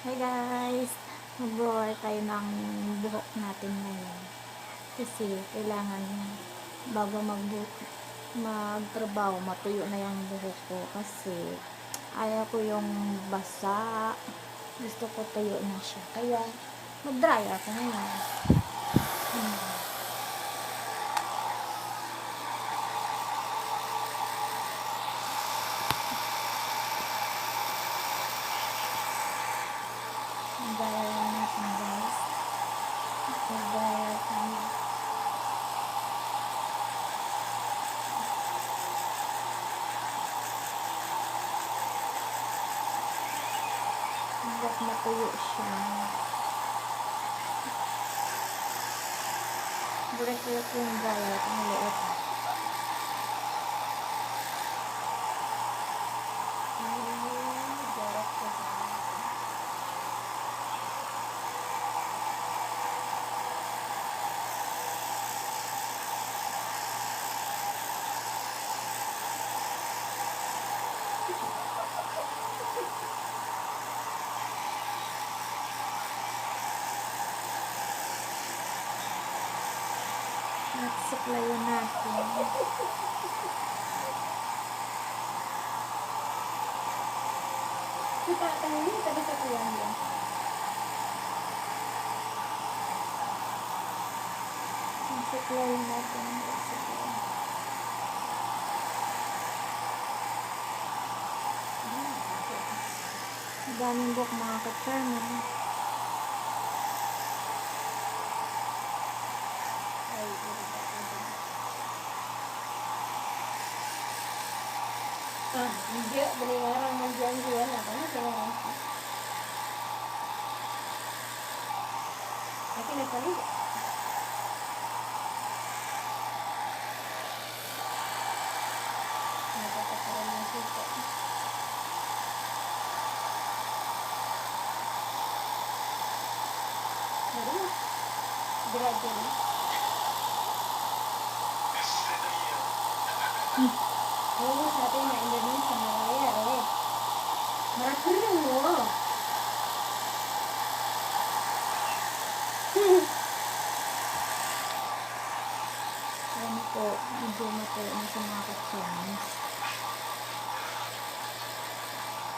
Hi guys! Mag-blower tayo ng buhok natin ngayon. Kasi kailangan bago magtrabaho, matuyo na yung buhok ko. Kasi ayaw ko yung basa. Gusto ko tuyo na siya. Kaya mag-dry ako ngayon. Mag-dryer natin guys. Mag-dryer tayo. Hanggat matuyo siya. Direct yung dryer. Ang liit. Nagsuklayan natin. Kita tayo yun, sabi sa kuya niya. Nagsuklayan natin. Daming buhok mga ka-charmer. Ay, hindi, baliwarang mag-diyan-diyan ako na kaya. Ako nagpalit. Nagpapakaroon ng suko. Naroon. Gradually. Oo, sabi na Indonesia, Malaya, eh. Marakulang mo. Ayan po, medyo matuyo na sa mga ka-charmer.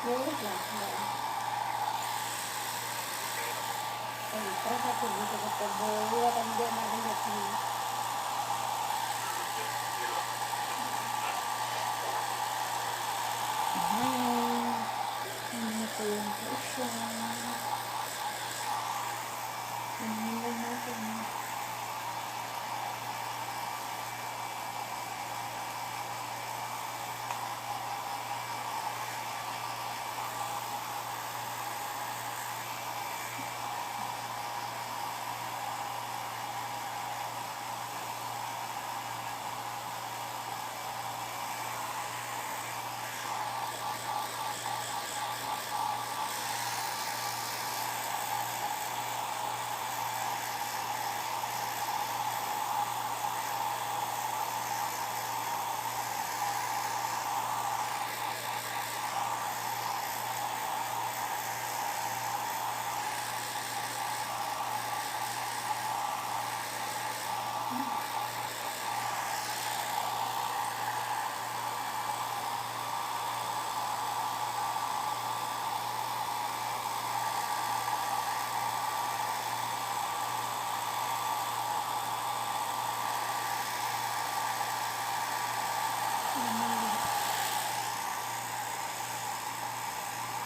Meron lang. Ay, para sa tuloy sa kapag wala kang diyan natin sa tuloy. Ayan. Matuyo na po siya. Ayan lang natin.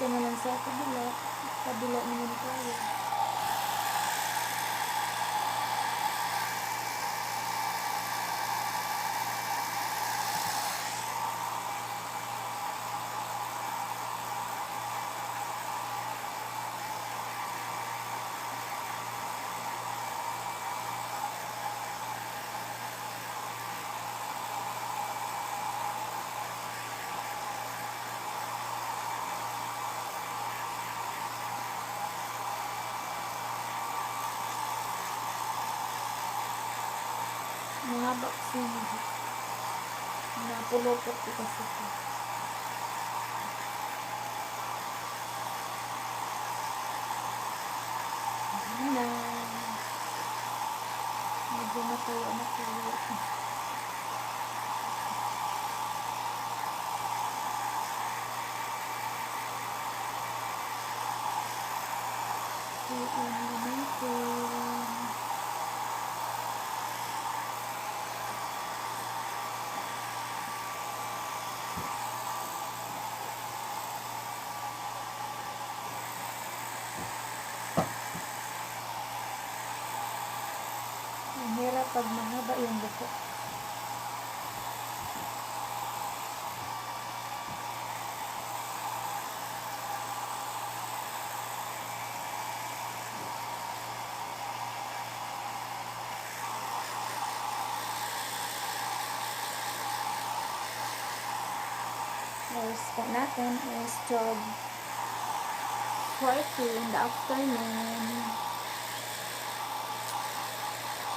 Ito na lang sa kabila. Kabila naman tayo. Mahaba kasi napulupot ko kasi ito. Ayan. Ayan natin. Ang hirap pag mahaba yung buko. Next po natin is 12:40 in the afternoon.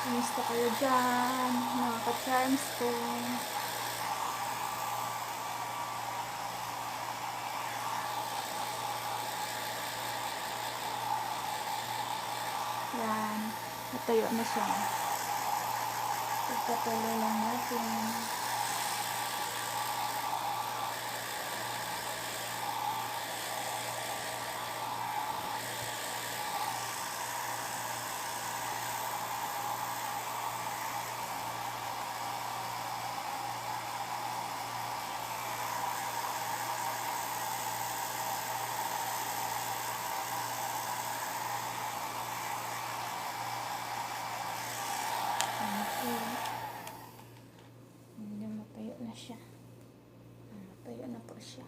Kumusta kayo dyan, mga ka-charms ko? Yan. Natuyo na siya. Pagpatuloy lang natin. Hindi matayo na siya. Matayo na po siya.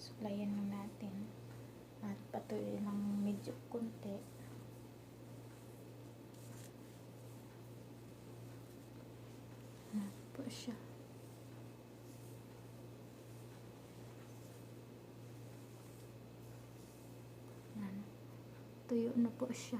Suklayan lang natin. At patuloy ng medyo konti. Po siya. Yan. Tuyo na po siya.